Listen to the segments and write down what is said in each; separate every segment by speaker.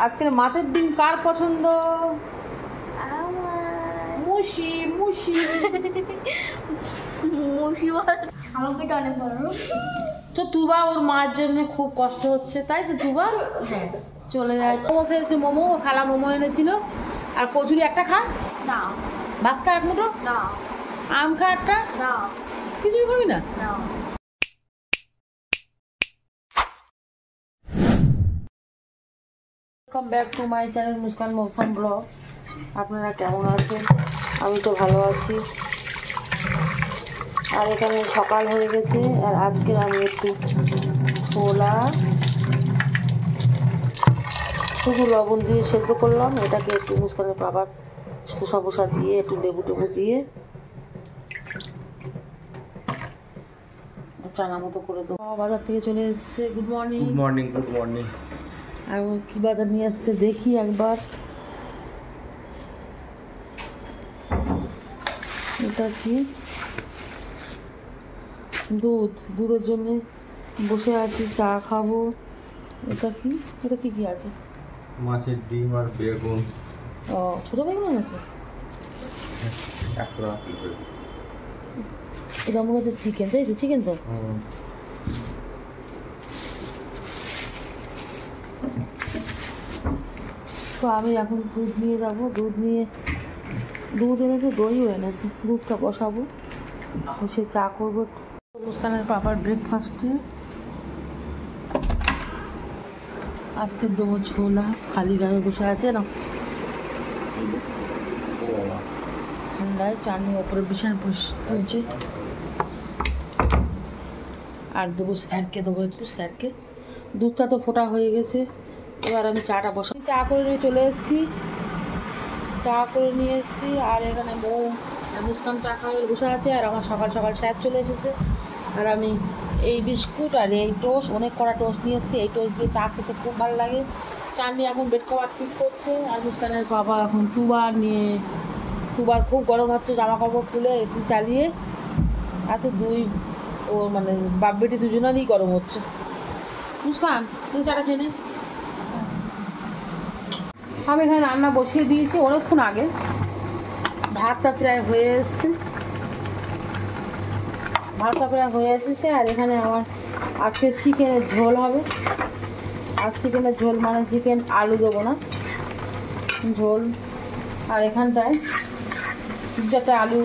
Speaker 1: আজকের মাছের ডিম কার পছন্দ? মুশি মুশি
Speaker 2: মুশি আমার পেটে অনেক বড়।
Speaker 1: তো তুবা ওর মায়ের জন্য খুব কষ্ট হচ্ছে, তাই তো তুবা?
Speaker 2: হ্যাঁ
Speaker 1: চলে যায়। মোমো খেয়েছে, মোমো খালা মোমো এনেছিল। আর কচুরি একটা খা,
Speaker 2: না
Speaker 1: ভাত খা এক মুঠো,
Speaker 2: না
Speaker 1: আম খা একটা,
Speaker 2: না
Speaker 1: কিছুই খাবি না?
Speaker 2: না।
Speaker 1: Welcome back to my channel Muskan মৌসুম ব্লগ। আপনারা কেমন আছেন? আমি তো ভালো আছি। আর এখানে সকাল হয়ে গেছে, আর আজকে আমি একটু ছোলা শুধু লবণ দিয়ে সেদ্ধ করলাম। এটাকে একটু মুস্কানের বাবার শসা ফসা দিয়ে একটু লেবু টেবু দিয়ে চানা মতো করে দেবো। বাজার থেকে চলে এসছে। Good morning.
Speaker 3: Good morning, good morning.
Speaker 1: আর ও কী বাজার নিয়ে আসছে দেখি একবার। এটা কি? দুধ। দুধের জন্য বসে আছি, চা খাবো। এটা কি? এটা কি কি আছে?
Speaker 3: মাছের ডিম আর বেগুন।
Speaker 1: ও, ছোটো বেগুন আছে।
Speaker 3: একটা
Speaker 1: এটা মনে হচ্ছে চিকেন, তাই তো? চিকেন তো। তো আমি এখন দুধ নিয়ে যাবো। দুধ এনেছে, দইও এনেছে। দুধটা বসাবো, বসে চা করবো। মুস্কানের পাপার ব্রেকফাস্টে আজকে দেবো ছোলা। খালি গায়ে বসে আছে না, ঠান্ডায় চাটনি ওপরে বিছানা তুলছে। আর দেবো স্যারকে, দেবো একটু স্যারকে। দুধটা তো ফোটা হয়ে গেছে, এবার আমি চাটা বসাই। চা করে নিয়ে চলে এসেছি, চা করে নিয়ে এসেছি। আর এখানে বউ মুস্কান চা খাওয়ার বসে আছে, আর আমার সকাল সকাল স্যার চলে এসেছে। আর আমি এই বিস্কুট আর এই টোস্ট, অনেক কড়া টোস্ট নিয়ে এসেছি। এই টোস্ট দিয়ে চা খেতে খুব ভালো লাগে। চাটনি এখন বেড কভার ঠিক করছে। আর মুস্কানের বাবা এখন তুবার খুব গরম হচ্ছে, জামা কাপড় খুলে এসি চালিয়ে আছে। ও মানে বাপ বেটি দুজনেরই গরম হচ্ছে। মুস্কান, তুমি চাটা খেয়ে নে। আমি এখানে রান্না বসিয়ে দিয়েছি অনেকক্ষণ আগে। ভাতটা প্রায় হয়ে এসেছে, আর এখানে আমার আজকে চিকেনের ঝোল হবে। আর চিকেনের ঝোল মানে চিকেন আলু দেবো না, ঝোল। আর এখানটায় যাতে আলু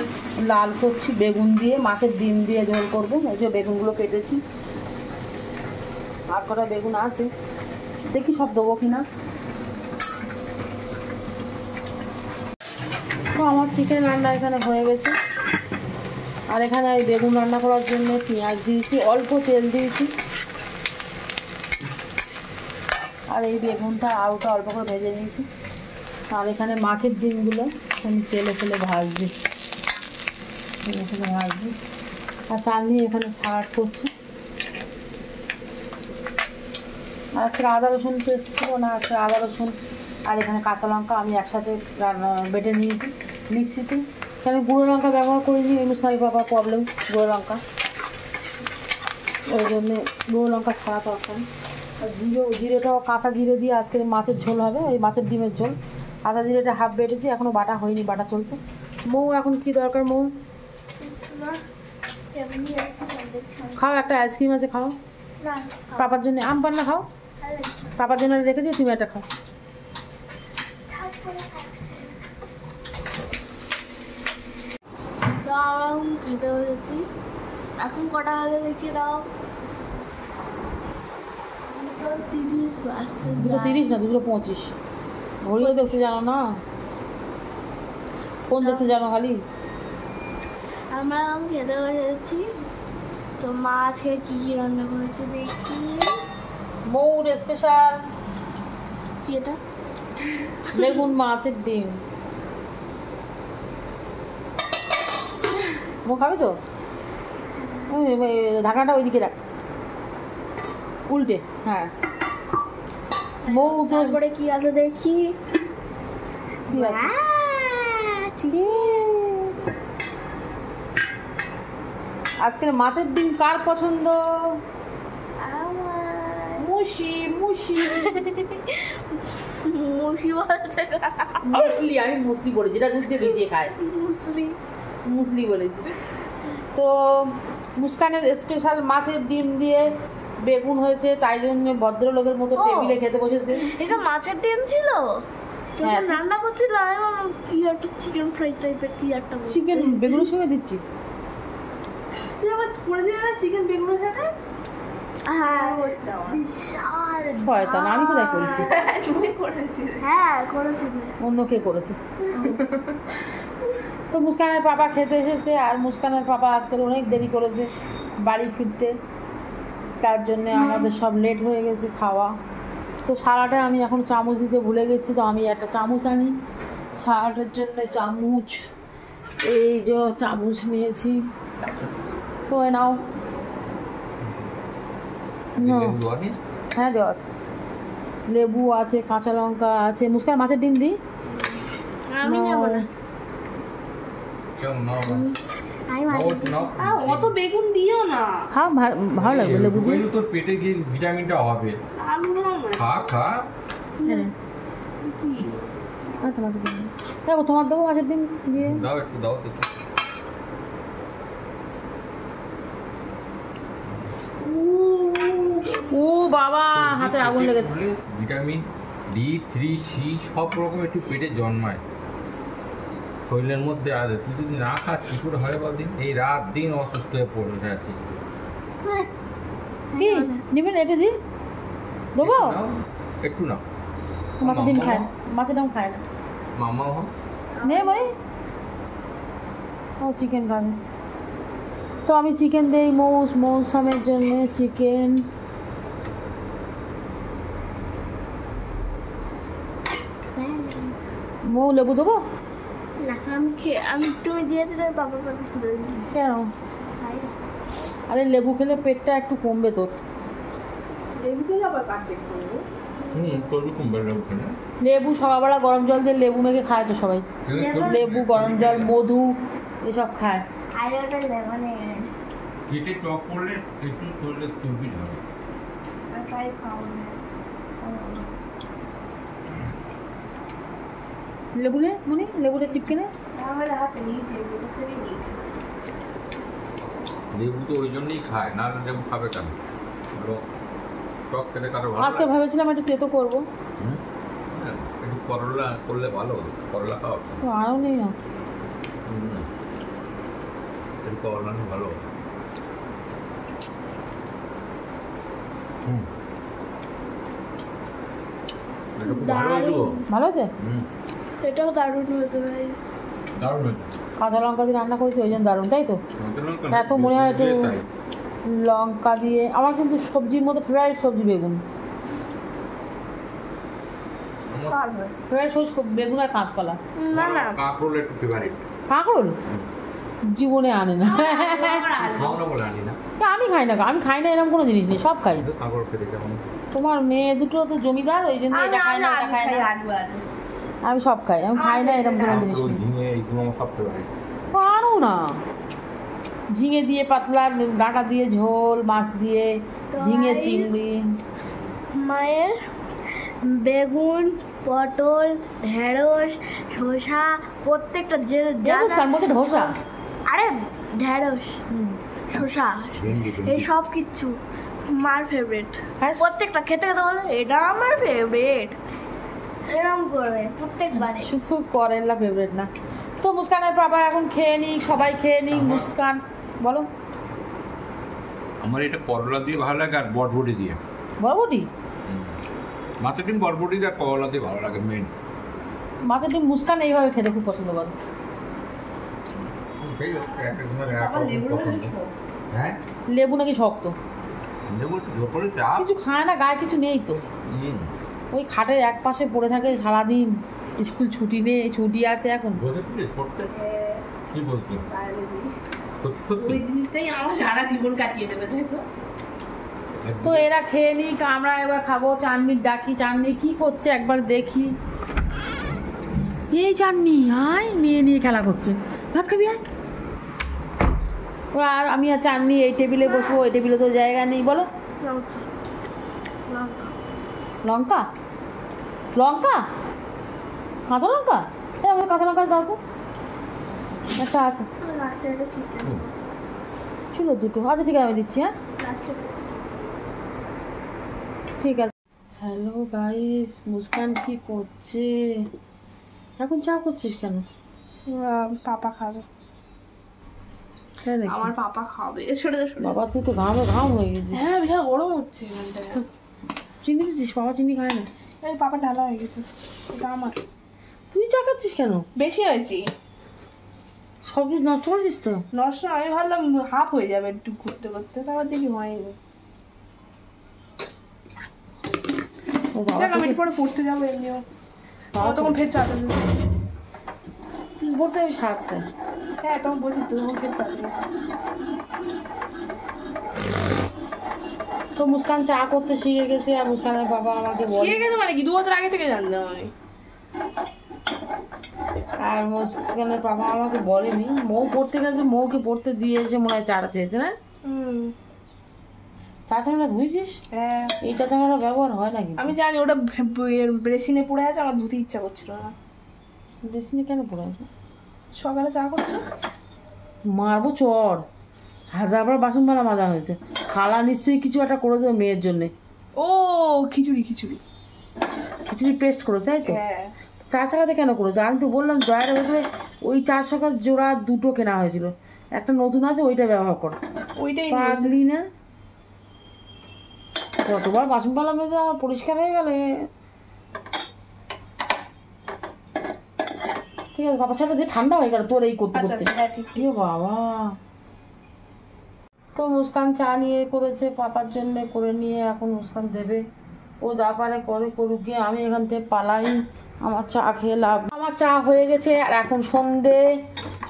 Speaker 1: লাল করছি বেগুন দিয়ে, মাছের ডিম দিয়ে ঝোল করবো। এই যে বেগুনগুলো কেটেছি, আর কটা বেগুন আছে, দেখি সব দেবো কিনা। তো আমার চিকেন রান্না এখানে হয়ে গেছে। আর এখানে এই বেগুন রান্না করার জন্য পেঁয়াজ দিয়েছি, অল্প তেল দিয়েছি। আর এই বেগুনটা আলুটা অল্প করে ভেজে নিয়েছি। আর এখানে মাছের ডিমগুলো আমি তেলে ফেলে ভাজছি। আর চাটনি এখানে সালাড করছি। আর আজকে আদা রসুন পেস্ট ছিল না, আজকে আদা রসুন আর এখানে কাঁচা লঙ্কা আমি একসাথে বেটে নিয়েছি মিক্সিতে। আমি গুঁড়ো লঙ্কা ব্যবহার করিনি, মুস্কানের বাবা প্রবলেম গুঁড়ো লঙ্কা, ওই জন্যে গুঁড়ো লঙ্কা ছাড়া তরকারি। আর জিরেটাও কাঁচা জিরে দিয়ে আজকে মাছের ঝোল হবে, ওই মাছের ডিমের ঝোল। আদা জিরেটা হাফ বেটেছি, এখনও বাটা হয়নি, বাটা চলছে। মৌ এখন কি দরকার? মৌ খাও, একটা আইসক্রিম আছে খাও। পাপার জন্য আম পান্না খাও, পাপার জন্য রেখে দিয়ে তুমি একটা খাও।
Speaker 2: খেতে বসেছি। এখন কটা হাতে দেখিয়ে দাও।
Speaker 1: 2:30 না 2:25। ঘড়িও দেখতে জানো না? কোন দেখতে জানো খালি?
Speaker 2: আমরা খেতে বসেছি। তো মা আজকে কি কি রান্না করেছে দেখি।
Speaker 1: মৌর স্পেশাল
Speaker 2: কি এটা?
Speaker 1: বেগুন মাছের ডিম। মৌ খাবি তো? ঢাকনাটা ওইদিকে রাখ, উল্টে। হ্যাঁ, মৌ
Speaker 2: তারপরে কি আছে দেখি।
Speaker 1: কি আছে? আজকের মাছের ডিম কার পছন্দ?
Speaker 2: আমার।
Speaker 1: মুশি মুশি
Speaker 2: বলছে
Speaker 1: মুসলি, আমি মুসলি বলি, যেটা দুধ দিয়ে ভিজিয়ে খায়
Speaker 2: মুসলিম।
Speaker 1: মুসলি বলেছি। তো মুস্কানের স্পেশাল মাছের ডিম দিয়ে বেগুন হয়েছে, তাই জন্য ভদ্রলোকের মতো
Speaker 2: ও।
Speaker 1: টেবিলে খেতে বসেছে।
Speaker 2: এটা মাছের ডিম ছিল যখন
Speaker 1: হ্যাঁ।
Speaker 2: রান্না করছিল আমি ভাবলাম কি একটা চিকেন ফ্রাই টাইপের কি একটা বলছে।
Speaker 1: চিকেন বেগুনের সঙ্গে দিচ্ছি।
Speaker 2: তুই আবার করেছিলি না চিকেন বেগুনের সাথে? হ্যাঁ বিশাল
Speaker 1: শয়তান, আমি কোথায় করেছি?
Speaker 2: তুমি করেছিলে? হ্যাঁ করেছিলে।
Speaker 1: অন্য কে করেছে? তো মুস্কানের পাপা খেতে এসেছে, আর মুস্কানের পাপা আজকাল অনেক দেরি করেছে বাড়ি ফিরতে, তার জন্য আমাদের সব লেট হয়ে গেছে খাওয়া। তো সালাডে আমি এখন চামচ দিতে ভুলে গেছি, তো আমি একটা চামচ আনি সালাডের জন্য। চামচ, এই যে চামচ নিয়েছি, তো এ নাও। না, হ্যাঁ দেওয়া আছে, লেবু আছে, কাঁচা লঙ্কা আছে। মুস্কান মাছের ডিম দিই?
Speaker 2: আমি নেব না।
Speaker 3: কেমন নাও
Speaker 2: আমি
Speaker 3: নাও
Speaker 2: অত বেগুন দিও না।
Speaker 1: খাও, ভালো লাগবে লেবু দিয়ে।
Speaker 3: তোর পেটে গিয়ে ভিটামিনটা হবে।
Speaker 2: আলু না
Speaker 3: খা খা।
Speaker 1: হ্যাঁ, আচ্ছা মাছের ডিম দেখো, তোমার দেবো মাছের ডিম দিয়ে।
Speaker 3: দাও একটু দাও দেখি।
Speaker 1: ও বাবা, হাতে আগুন লেগেছে।
Speaker 3: ভিটামিন D3 C সব রকম একটু পেটে জন্মায় শরীরের মধ্যে আছে। তুই যদি না খাস কি করে হয় বলদিন? এই রাত দিন অসুস্থ হয়ে পড়ে যাচ্ছিস।
Speaker 1: কি নেবেন? এটা দি দেবো?
Speaker 3: একটু নাও।
Speaker 1: মাছের ডিম খায় না, মাছের ডিম খায় না।
Speaker 3: মামা
Speaker 1: নে ভাই, ও চিকেন খাবে। তো আমি চিকেন দেই মৌসুমের জন্য চিকেন। মৌ লেবু দেবো?
Speaker 2: না আমি তুমি দিয়েছিলে বাবার কাছে তুলে দিয়েছি।
Speaker 1: কেন? আরে লেবু খেলে পেটটা একটু কমবে তোর।
Speaker 3: তোর কুম্বার ওখানে
Speaker 1: লেবু সকালবেলা গরম জল দিয়ে লেবু মেখে খায় তো সবাই। লেবু, গরম জল, মধু এসব খায়।
Speaker 2: আর ওটা লেমনে
Speaker 3: কেটে টক করলে একটু শরীরে চর্বি ধরে।
Speaker 2: তাই খাও না।
Speaker 1: লেবু নে মনি, লেবুটা চিপকে নে।
Speaker 2: আমার হাতে নিয়েছে বুঝতে নিয়েছে।
Speaker 3: লেবু তো ওই জন্যই খায়, না লেবু খাবে কেন? টক খেতে কারো ভালো
Speaker 1: আজকে
Speaker 3: লাগে?
Speaker 1: ভেবেছিলাম একটু তেতো করবো।
Speaker 3: হুম? হ্যাঁ, একটু করলা করলে ভালো। করলা খাও।
Speaker 1: তো আরও নেই না।
Speaker 3: একটু করলা নিয়ে ভালো। এটা খুব ভালো হয়েছে।
Speaker 1: ভালো আছে?
Speaker 2: এটাও দারুণ হয়েছে ভাই।
Speaker 3: দারুণ হয়েছে।
Speaker 1: কাঁচা লঙ্কা দিয়ে রান্না করেছি ওই জন্য দারুণ, তাই তো?
Speaker 3: কাঁচা
Speaker 1: এত মনে হয় একটু
Speaker 3: তাই।
Speaker 1: লঙ্কা দিয়ে। আমার কিন্তু সবজির মধ্যে ফেভারিট সবজি বেগুন।
Speaker 3: আমার
Speaker 1: ফেভারিট সবজি বেগুন আর কাঁচকলা।
Speaker 2: না না
Speaker 3: কাঁকরোল একটু ফেভারিট।
Speaker 1: কাঁকরোল জীবনে আনে না।
Speaker 3: খাও না বলে আনি না।
Speaker 1: তা আমি খাই না, আমি খাই না এরকম কোনো জিনিস নেই, সব খাই।
Speaker 3: কাঁকরোল খেতে কেমন?
Speaker 1: তোমার মেয়ে দুটো তো জমিদার, ওই জন্য এটা খায় না, এটা খায় না। আমি সব খাই, আমি খাই না এরকম কোনো জিনিস
Speaker 3: কাঁকরোল,
Speaker 1: নেই।
Speaker 3: ঝিঙে এইগুলো আমার সব ফেভারিট।
Speaker 1: পারো না, ঝিঙে দিয়ে পাতলা, ডাঁটা দিয়ে ঝোল, মাছ দিয়ে, ঝিঙে
Speaker 2: Guys,
Speaker 1: চিংড়ি।
Speaker 2: মায়ের বেগুন, পটল, ঢেঁড়স, শসা প্রত্যেকটা যে যা
Speaker 1: ঢেঁড়স কার মধ্যে ধোসা?
Speaker 2: আরে ঢেঁড়স, শসা,
Speaker 3: ভেন্ডি
Speaker 2: এই সব কিছু মার ফেভারিট।
Speaker 1: হ্যাঁ।
Speaker 2: প্রত্যেকটা খেতে খেতে বলে এটা আমার ফেভারিট, এরকম করে প্রত্যেকবারে।
Speaker 1: শুধু করেলা ফেভারিট না। তো মুস্কানের বাবা এখন খেয়ে নি, সবাই খেয়ে নি।
Speaker 3: আমার-
Speaker 1: মুস্কান বলো।
Speaker 3: আমার এটা করলা দিয়ে ভালো লাগে আর বটবটি দিয়ে।
Speaker 1: বরবটি?
Speaker 3: মাছের ডিম বটবটি দিয়ে আর করলা দিয়ে ভালো লাগে মেন।
Speaker 1: মাছের ডিম মুস্কান এইভাবে খেতে খুব পছন্দ করে।
Speaker 3: সেই এক একজনের এক রকম পছন্দ। হ্যাঁ,
Speaker 1: লেবু নাকি শক্ত,
Speaker 3: লেবু একটু জোর করে চাপ।
Speaker 1: কিছু খায় না, গায়ে কিছু নেই তো। ওই খাটের এক পাশে পড়ে থাকে সারাদিন। স্কুল ছুটি নেই, ছুটি আছে এখন।
Speaker 3: বসেছিলিস পড়তে? কি বলছি? সত্যি সত্যি?
Speaker 2: ওই জিনিসটাই আমার সারা জীবন কাটিয়ে দেবে তাই তো।
Speaker 1: তো এরা খেয়ে নি, আমরা এবার খাবো। চাননির ডাকি, চাননি কি করছে একবার দেখি। এই চাননি আয়, মেয়ে নিয়ে খেলা করছে। ভাত খাবি আয়। ওরা আর আমি আর চাননি এই টেবিলে বসবো, এই টেবিলে তো জায়গা নেই। বলো।
Speaker 2: লঙ্কা লঙ্কা
Speaker 1: লঙ্কা? লঙ্কা কাঁচা লঙ্কা? এই আমাকে কাঁচা লঙ্কা দাও তো, একটা আছে,
Speaker 2: লাস্টে একটা চিকেন,
Speaker 1: ছিল দুটো, আচ্ছা ঠিক আছে আমি দিচ্ছি। হ্যাঁ
Speaker 2: লাস্টে
Speaker 1: ঠিক আছে। হ্যালো গাইস, মুস্কান কি করছে এখন? চা করছিস কেন?
Speaker 2: পাপা খাবে,
Speaker 1: হ্যাঁ দেখি।
Speaker 2: আমার পাপা খাবে। সরে যা, সরে যা।
Speaker 1: বাবা তুই তো ঘামে ঘাম হয়ে গেছিস।
Speaker 2: হ্যাঁ বিশাল গরম হচ্ছে এখানটায়।
Speaker 1: চিনি দিচ্ছিস? বাবা চিনি খায় না।
Speaker 2: এই পাপা ঢালা হয়ে গেছে, এটা আমার।
Speaker 1: তুই চা খাচ্ছিস কেন?
Speaker 2: বেশি হয়েছে,
Speaker 1: সব কিছু নষ্ট করেছিস তো।
Speaker 2: নষ্ট না, আমি ভাবলাম হাফ হয়ে যাবে একটু করতে করতে, তারপর দেখি হয়নি।
Speaker 1: ও বাবা
Speaker 2: দেখ আমি
Speaker 1: তোকে-
Speaker 2: একটু পরে পড়তে যাবো এমনিও,
Speaker 1: বাবা
Speaker 2: তখন ফের চাটা দেবে।
Speaker 1: তুই বলতে আমি সাতটা।
Speaker 2: হ্যাঁ তখন বলছি তো, তখন ফের চাটা দেবে।
Speaker 1: তো মুস্কান চা করতে শিখে গেছে, আর মুস্কানের বাবা আমাকে বলে,
Speaker 2: শিখে গেছে মানে কি, 2 বছর আগে থেকে জানতাম আমি।
Speaker 1: আর মুস্কানের বাবা আমাকে বলেনি। মৌ পড়তে গেছে, মৌকে পড়তে দিয়ে এসে মনে হয় চাটা চেয়েছে না? চা চামড়া ধুয়েছিস?
Speaker 2: হ্যাঁ
Speaker 1: এই চা চামড়া ব্যবহার হয় না কিন্তু।
Speaker 2: আমি জানি, ওটা ব্রেসিনে পড়ে আছে, আমার ধুতে ইচ্ছা করছিল না।
Speaker 1: বেশি কেন পড়ে আছে?
Speaker 2: সকালে চা করছো?
Speaker 1: মারবো চর, হাজারবার বাসন মালা মাজা হয়েছে। খালা নিশ্চয়ই কিছু একটা করেছে ওর মেয়ের জন্যে।
Speaker 2: ও খিচুড়ি, খিচুড়ি।
Speaker 1: খিচুড়ি পেস্ট করেছে তাই তো?
Speaker 2: হ্যাঁ
Speaker 1: চা চাকাতে কেন করেছে? আমি তো বললাম জয়ের ভেতরে ওই 4 টাকার জোড়া 2টো কেনা হয়েছিল, একটা নতুন আছে ওইটা ব্যবহার কর।
Speaker 2: ওইটাই
Speaker 1: পাগলি না? কতবার বাসন পালা মেজে আমার পরিষ্কার হয়ে গেলে। ঠিক আছে বাবা, চাটা দিয়ে ঠান্ডা হয়ে গেল তোর এই করতে
Speaker 2: আচ্ছা
Speaker 1: করতে।
Speaker 2: আচ্ছা, হ্যাঁ ঠিক।
Speaker 1: ইয়ে বাবা। তো মুস্কান চা নিয়ে করেছে পাপার জন্য, করে নিয়ে এখন মুস্কান দেবে। ও যা পারে করে করুক গিয়ে, আমি এখান থেকে পালাই। আমার চা খেয়ে লাভ। আমার চা হয়ে গেছে, আর এখন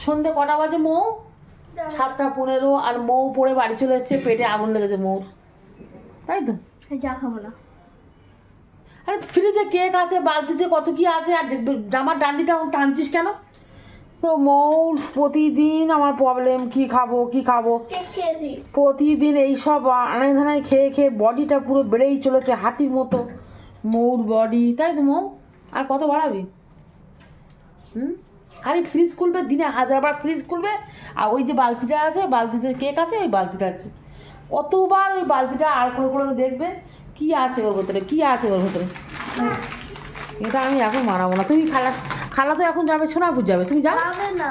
Speaker 1: সন্ধে কটা বাজে মৌ? 7:15। আর মৌ পড়ে বাড়ি চলে এসছে, পেটে আগুন লেগেছে মৌর, তাই তো?
Speaker 2: চা খাবো না।
Speaker 1: আরে ফ্রিজে কেক আছে, বালতিতে কত কি আছে, আর জামার ডান্ডিটা টানছিস কেন? তো মৌর প্রতিদিন আমার প্রবলেম, কি খাবো কি খাবো।
Speaker 2: কেক খেয়েছি।
Speaker 1: প্রতিদিন এইসব আনাই ধানাই খেয়ে খেয়ে বডিটা পুরো বেড়েই চলেছে হাতির মতো মৌর বডি, তাই তো মৌ? আর কত বাড়াবি? খালি ফ্রিজ খুলবে, দিনে 1000বার ফ্রিজ খুলবে, আর ওই যে বালতিটা আছে, বালতিতে কেক আছে, ওই বালতিটা আছে, কতবার ওই বালতিটা আর করে দেখবে কি আছে ওর ভেতরে, কি আছে ওর ভেতরে। এটা আমি এখন মানাবো না। তুমি খালা তো এখন যাবে, সোনাপুর যাবে, তুমি যাও।
Speaker 2: যাবে না,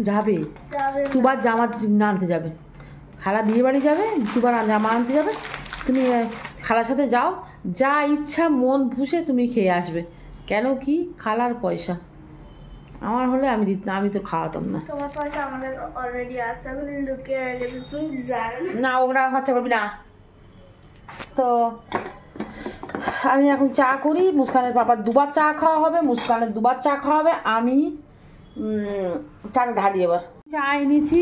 Speaker 1: যাবে
Speaker 2: যাবে না।
Speaker 1: দুবার জামা আনতে যাবে, খালা বিয়ে বাড়ি যাবে, দুবার জামা আনতে যাবে। তুমি খালার সাথে যাও, যা ইচ্ছা মন ভুষে তুমি খেয়ে আসবে। কেন কি? খালার পয়সা। আমার হলে আমি তো খাওয়াতাম না।
Speaker 2: তোমার পয়সা আমাদের অলরেডি আছে, আমি লুকিয়ে রেখেছি, তুমি জানো না।
Speaker 1: না ওরা খরচা করবি না। তো আমি এখন চা করি, মুস্কানের পাপার 2বার চা খাওয়া হবে, মুস্কানের 2বার চা খাওয়া হবে। আমি চাটা ঢালি এবার। চা এনেছি,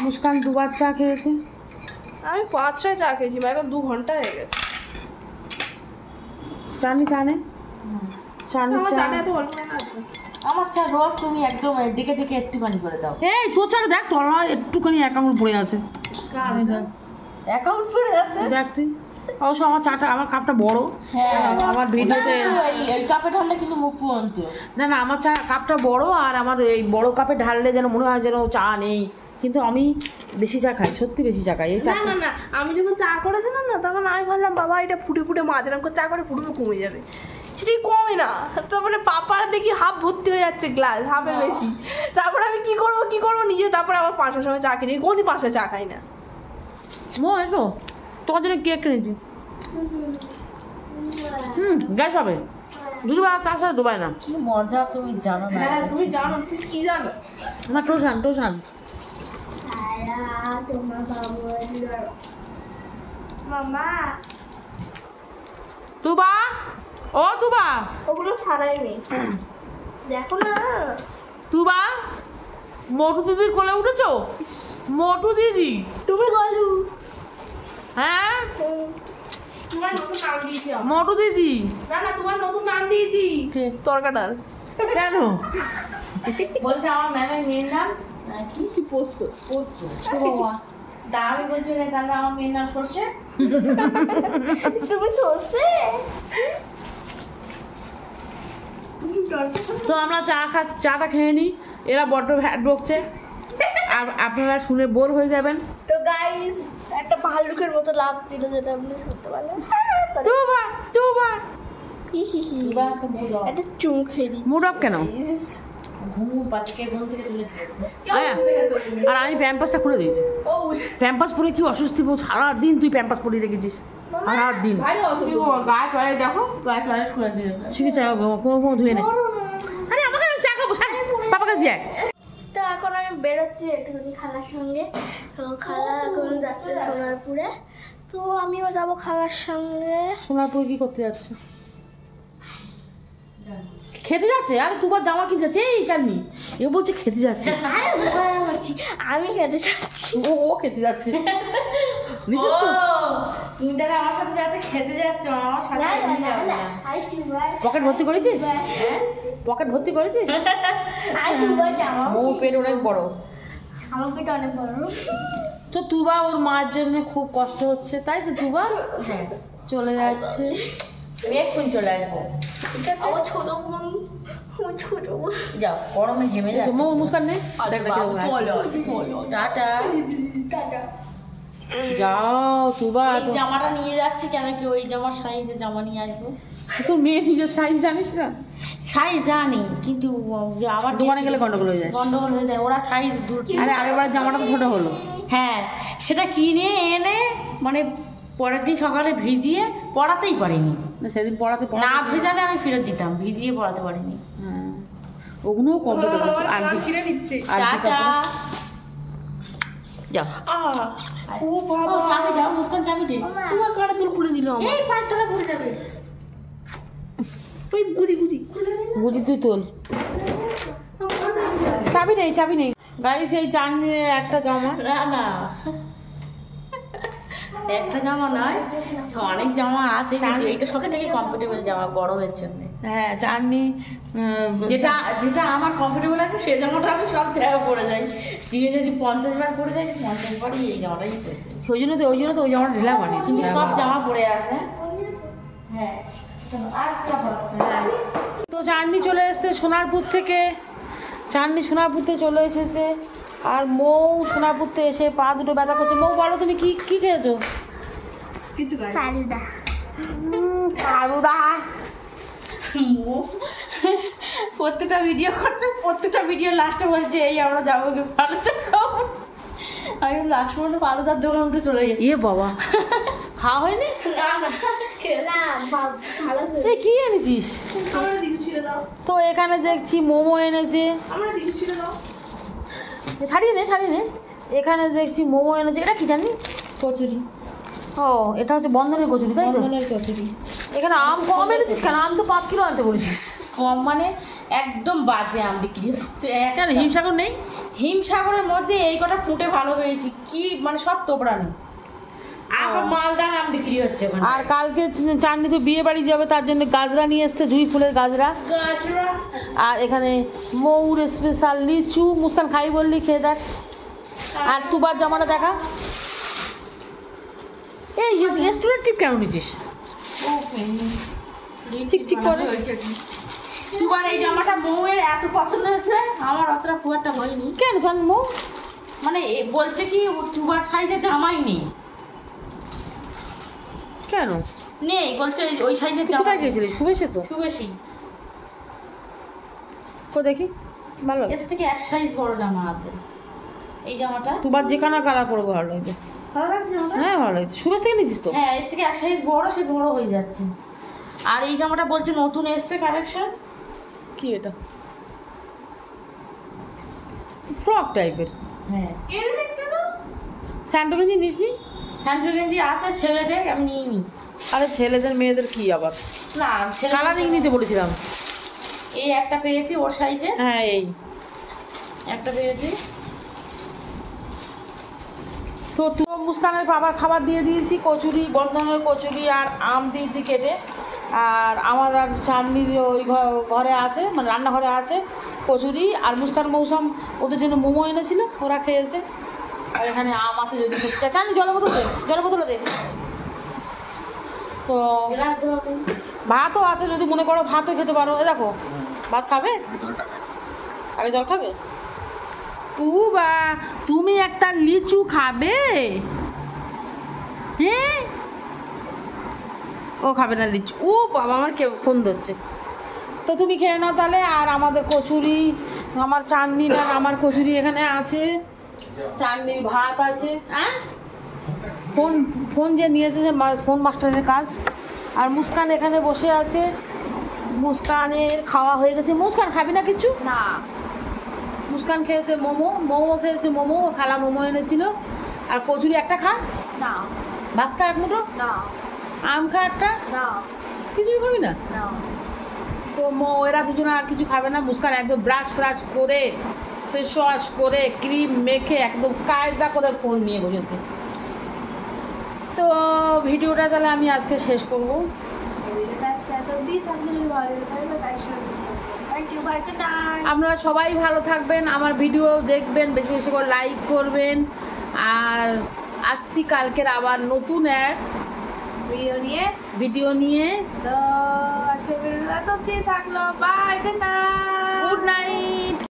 Speaker 1: মুস্কান 2বার চা খেয়েছে।
Speaker 2: আমি 5টায় চা খেয়েছি, এখন 2 ঘন্টা হয়ে গেছে।
Speaker 1: চানি
Speaker 2: আমার
Speaker 1: চা।
Speaker 2: চাটা এত অল্প না আছে।
Speaker 1: আমার চা রস তুমি একদম ডেকে ডেকে একটুখানি করে দাও। এই তোর চাটা দেখ, তোর একটুখানি অ্যাকাউন্ট পড়ে আছে।
Speaker 2: অ্যাকাউন্ট পড়ে আছে?
Speaker 1: দেখ তুই। অবশ্য আমার চাটা, আমার কাপটা বড়।
Speaker 4: হ্যাঁ
Speaker 1: আমার ভিডিওতে
Speaker 4: এই কাপে ঢাললে কিন্তু মুখ পুরন্ত।
Speaker 1: না আমার চা কাপটা বড়, আর আমার এই বড় কাপে ঢাললে যেন মনে হয় যেন চা নেই, কিন্তু আমি বেশি চা খাই, সত্যি বেশি চা খাই। এই চা
Speaker 2: না না, আমি যখন চা করেছিলাম না, তখন আমি ভাবলাম বাবা এটা ফুটে ফুটে মাঝরাম করে চা করে ফুটে কমে যাবে, সেটাই কমে না। তারপরে পাপার দেখি হাফ ভর্তি হয়ে যাচ্ছে গ্লাস, হাফের বেশি। তারপরে আমি কি করবো নিজে, তারপরে আবার 5টার সময় চা খেয়ে, কোনদিন 5টায় চা খাই না।
Speaker 1: মো এসো, তোমার জন্য কেক কিনেছি। গ্যাস হবে যদি বা তার সাথে ডুবাই না।
Speaker 4: কি মজা তুমি জানো না।
Speaker 2: হ্যাঁ তুমি জানো, তুমি কি জানো?
Speaker 1: না টোসান
Speaker 2: মামা
Speaker 1: তুবা, ও তুবা,
Speaker 2: ওগুলো সারাই নেই, দেখো না।
Speaker 1: তুবা, মোটু দিদির কোলে উঠেছো? মোটু দিদি,
Speaker 2: তুমি বলো।
Speaker 1: হ্যাঁ
Speaker 2: তোমার নতুন নাম দিয়েছি আমি।
Speaker 1: মোটু দিদি।
Speaker 2: না তোমার নতুন নাম দিয়েছি,
Speaker 1: কে?
Speaker 2: তরকাটার।
Speaker 1: কেন?
Speaker 4: বলছে আমার ম্যামের মেয়ের নাম কি
Speaker 2: পোস্ট
Speaker 4: পদ্ম। বাবা তা আমি বলছি তাহলে আমার মেয়ের নাম সর্ষে।
Speaker 2: তুমি সরষে?
Speaker 1: তো আমরা চাটা খেয়ে নিই, এরা বড্ড ভ্যাট বকছে, আর আপনারা শুনে বোর হয়ে যাবেন।
Speaker 2: তো গাইস একটা ভাল্লুকের মতো লাভ দিল, যেটা আপনি শুনতে পারলেন।
Speaker 1: তুবা
Speaker 2: একটা চুম খেয়ে দিই।
Speaker 1: মুড অফ কেন?
Speaker 4: ঘুম পাচ্ছে, ঘুম থেকে তুলে দিয়েছে।
Speaker 1: হ্যাঁ, আর আমি প্যাম্পাসটা খুলে দিয়েছি। প্যাম্পাস পরে কি অস্বস্তি বোধ, সারাদিন তুই প্যাম্পাস পরে রেখেছিস, সারাদিন।
Speaker 4: গায়ে টয়লেট দেখো, গায়ে টয়লেট খুলে দিয়েছে।
Speaker 1: শিখে কোনো ধুয়ে নেই। আরে আমাকে চা খাবো, পাপা কাছে যায়।
Speaker 2: তো এখন আমি বেরোচ্ছি একটুখানি খালার সঙ্গে। তো খালা এখন যাচ্ছে সোনারপুরে, তো আমিও যাবো খালার সঙ্গে।
Speaker 1: সোনারপুর কি করতে যাচ্ছে? খেতে যাচ্ছে। আরে তুবার জামা কিনতে যাচ্ছে, এই চাননি এ বলছে খেতে যাচ্ছে।
Speaker 2: আমি খেতে যাচ্ছি,
Speaker 1: ও খেতে যাচ্ছে। নিচিস তো
Speaker 4: তুমি তাহলে আমার সাথে যাচ্ছে, খেতে যাচ্ছ, আমার সাথে এমনি যাবে না।
Speaker 1: পকেট ভর্তি করেছিস? পকেট ভর্তি করেছিস? ও পেট অনেক বড়।
Speaker 2: আমার পেটে অনেক বড়।
Speaker 1: তো তুবা ওর মার জন্য খুব কষ্ট হচ্ছে, তাই তো তুবা
Speaker 4: হ্যাঁ,
Speaker 1: চলে যাচ্ছে।
Speaker 4: আমি এক্ষুনি চলে আসবো।
Speaker 2: আমার ছোট বোন, আমার ছোট বোন।
Speaker 4: যাও, গরমে ঘেমে যাচ্ছে।
Speaker 1: মুস্কান নেই,
Speaker 4: টাটা।
Speaker 1: যাও তুবা।
Speaker 4: এই জামাটা নিয়ে যাচ্ছি কেন কি, ওই জামার সাইজে জামা নিয়ে আসবো।
Speaker 1: তো মেয়ে নিজের সাইজ জানিস না?
Speaker 4: সাইজ জানি, কিন্তু যে আবার
Speaker 1: দোকানে গেলে গন্ডগোল হয়ে যায়।
Speaker 4: গন্ডগোল হয়ে যায়, ওরা সাইজ দূর।
Speaker 1: আরে আগেরবার জামাটা তো ছোট হলো।
Speaker 4: হ্যাঁ, সেটা কিনে এনে মানে পরের দিন সকালে ভিজিয়ে পড়াতেই পারিনি।
Speaker 1: সেদিন পড়াতে
Speaker 4: না ভেজালে আমি ফেরত দিতাম, ভিজিয়ে পড়াতে পারিনি।
Speaker 1: হ্যাঁ, ওগুলোও কমফোর্টেবল। আর
Speaker 2: ছিঁড়ে নিচ্ছে।
Speaker 4: টাটা।
Speaker 1: যাও।
Speaker 2: ও বাবা,
Speaker 4: ও চাবি দাও, মুস্কান চাবি দে।
Speaker 2: তোমার কানে তুল খুলে দিল আমার।
Speaker 4: এই পায়ের তলা পড়ে যাবে।
Speaker 2: ওই গুদি গুদি
Speaker 1: বুঝি তুই তোল। চাবি নেই, চাবি নেই। গাইস এই চাননি একটা জামা।
Speaker 4: না না, একটা জামা নয়, অনেক জামা আছে, কিন্তু এইটা সব থেকে কমফোর্টেবল জামা গরমের জন্য।
Speaker 1: হ্যাঁ চাননি
Speaker 4: যেটা যেটা আমার কমফোর্টেবল আছে সেই জামাটা আমি সব জায়গায় পরে যাই। দিয়ে যদি 50 বার পরে যাই, 50 বারই এই জামাটাই পরে যাই।
Speaker 1: ওই জন্য তো ওই জামাটা ঢিলা বানিয়েছি।
Speaker 4: কিন্তু সব জামা পরে আছে। হ্যাঁ, চলো, আসছি আবার।
Speaker 1: তো চাননি চলে এসেছে সোনারপুর থেকে। চাননি সোনারপুর থেকে চলে এসেছে, আর মৌ সোনারপুর থেকে এসে পা দুটো ব্যথা করছে। মৌ বলো তুমি কি কি খেয়েছো?
Speaker 2: কিছু গায়ে
Speaker 1: ফালুদা।
Speaker 4: প্রত্যেকটা ভিডিও করছে, প্রত্যেকটা ভিডিও লাস্টে বলছে এই আমরা যাবো কি ফালুদা খাবো। আমি লাস্ট পর্যন্ত ফালুদার দোকান উঠে চলে গেছি।
Speaker 1: ইয়ে বাবা, খাওয়া হয়নি? এ কি এনেছিস?
Speaker 2: আমার দিদু ছিঁড়ে দাও,
Speaker 1: তো এখানে দেখছি মোমো এনেছে।
Speaker 2: আমার দিদু ছিঁড়ে দাও।
Speaker 1: ছাড়িয়ে নে। এখানে দেখছি মোমো এনেছে। এটা কি জানি?
Speaker 4: কচুরি।
Speaker 1: ও, এটা হচ্ছে বন্ধনের কচুরি, তাই তো?
Speaker 4: বন্ধনের কচুরি।
Speaker 1: এখানে আম কম এনেছিস কেন? আম তো 5 কিলো আনতে বলেছি।
Speaker 4: কম মানে একদম বাজে আম বিক্রি হচ্ছে।
Speaker 1: কেন হিমসাগর নেই?
Speaker 4: হিমসাগরের মধ্যে এই কটা ফুটে ভালো পেয়েছি, কি মানে সব তোবড়ানি। আবার মালদার আম বিক্রি হচ্ছে ওখানে।
Speaker 1: আর কালকে চাঁদনি তো বিয়ে বাড়ি যাবে, তার জন্য গাজরা নিয়ে এসছে, জুঁই ফুলের গাজরা। আর এখানে মৌর স্পেশাল লিচু। মুস্কান খাই বললি, খেয়ে দেখ। আর তুবার জামাটা দেখা। এই রেস্টুরেন্ট টিপ কেন নিচ্ছিস? চিকচিক করে।
Speaker 4: তোমার এই জামাটা বউয়ের এত পছন্দ হয়েছে, আমার অতটা খুব একটা হয়নি।
Speaker 1: কেন জান মৌ?
Speaker 4: মানে বলছে কি তোমার সাইজে জামাই নেই।
Speaker 1: কেন
Speaker 4: নেই বলছে, ওই সাইজের জামা।
Speaker 1: কোথায় গেছিলি? শুভেছে তো
Speaker 4: শুভেছি।
Speaker 1: কো দেখি, ভালো
Speaker 4: এর থেকে এক সাইজ বড় জামা আছে। এই জামাটা
Speaker 1: তুবার যেখানে কালার পরবো ভালো লাগবে।
Speaker 4: ভালো লাগছে জামাটা?
Speaker 1: হ্যাঁ ভালো লাগছে। শুভেছ থেকে নিয়েছিস তো?
Speaker 4: হ্যাঁ, এর থেকে এক সাইজ বড়, সে বড় হয়ে যাচ্ছে। আর এই জামাটা বলছে নতুন এসছে কালেকশন।
Speaker 1: কি এটা? ফ্রক টাইপের।
Speaker 4: হ্যাঁ,
Speaker 2: এনে দেখতে দাও।
Speaker 1: স্যান্ডো গেঞ্জি নিসনি?
Speaker 4: স্যান্ডো গেঞ্জি আছে ছেলেদের, আমি নিইনি।
Speaker 1: আরে ছেলেদের মেয়েদের কি আবার?
Speaker 4: না, ছেলে
Speaker 1: কালারিং নিতে বলেছিলাম।
Speaker 4: এই একটা পেয়েছি ওর সাইজে,
Speaker 1: হ্যাঁ এই
Speaker 4: একটা পেয়েছি।
Speaker 1: তো তুই মুস্কানের বাবার খাবার দিয়ে দিয়েছি, কচুরি, বন্ধনের কচুরি আর আম দিয়েছি কেটে। আর আমার আর সামনের ওই ঘরে আছে, মানে রান্নাঘরে আছে কচুরি। আর মুস্কান মৌসুম ওদের জন্য মোমো এনেছিল, ওরা খেয়েছে। আর এখানে আম আছে, যদি চানি জলের বোতলে দে। তো ভাতও আছে, যদি মনে করো ভাতও খেতে পারো। এ দেখো ভাত খাবে? আগে জল খাবে? তুমি একটা লিচু খাবে? হ্যাঁ, ও খাবে না লিচু। ও বাবা, আমার কেউ ফোন ধরছে। তো তুমি খেয়ে নাও তাহলে। আর আমাদের কচুরি, আমার চাটনি, না আমার কচুরি এখানে আছে, চাটনির ভাত আছে। হ্যাঁ, ফোন ফোন যে নিয়ে এসেছে ফোন মাস্টারের কাজ। আর মুস্কান এখানে বসে আছে, মুস্কানের খাওয়া হয়ে গেছে। মুস্কান খাবি না কিছু?
Speaker 2: না,
Speaker 1: মুস্কান খেয়েছে মোমো খেয়েছে, মোমো খালা মোমো এনেছিল। আর কচুরি একটা খা।
Speaker 2: না,
Speaker 1: ভাত খা এক মুঠো।
Speaker 2: না,
Speaker 1: আম খা একটা।
Speaker 2: না,
Speaker 1: কিছুই খাবি না?
Speaker 2: না।
Speaker 1: তো এরা দুজনে আর কিছু খাবে না। মুস্কান একদম ব্রাশ ফ্রাশ করে, ফেস ওয়াশ করে, ক্রিম মেখে একদম কায়দা করে ফোন নিয়ে বসেছে। তো ভিডিওটা তাহলে আমি আজকে শেষ করবো।
Speaker 2: ভিডিওটা আজকে এত অবধি। তাহলে যদি ভালো লাগে তাহলে like share thank you, bye, good night.
Speaker 1: আপনারা সবাই ভালো থাকবেন, আমার ভিডিও দেখবেন, বেশি বেশি করে লাইক করবেন। আর আসছি কালকের আবার নতুন এক ভিডিও নিয়ে।
Speaker 2: তো আজকে ভিডিওটা এত অবধি থাকলো। Bye, good night.
Speaker 1: Good night.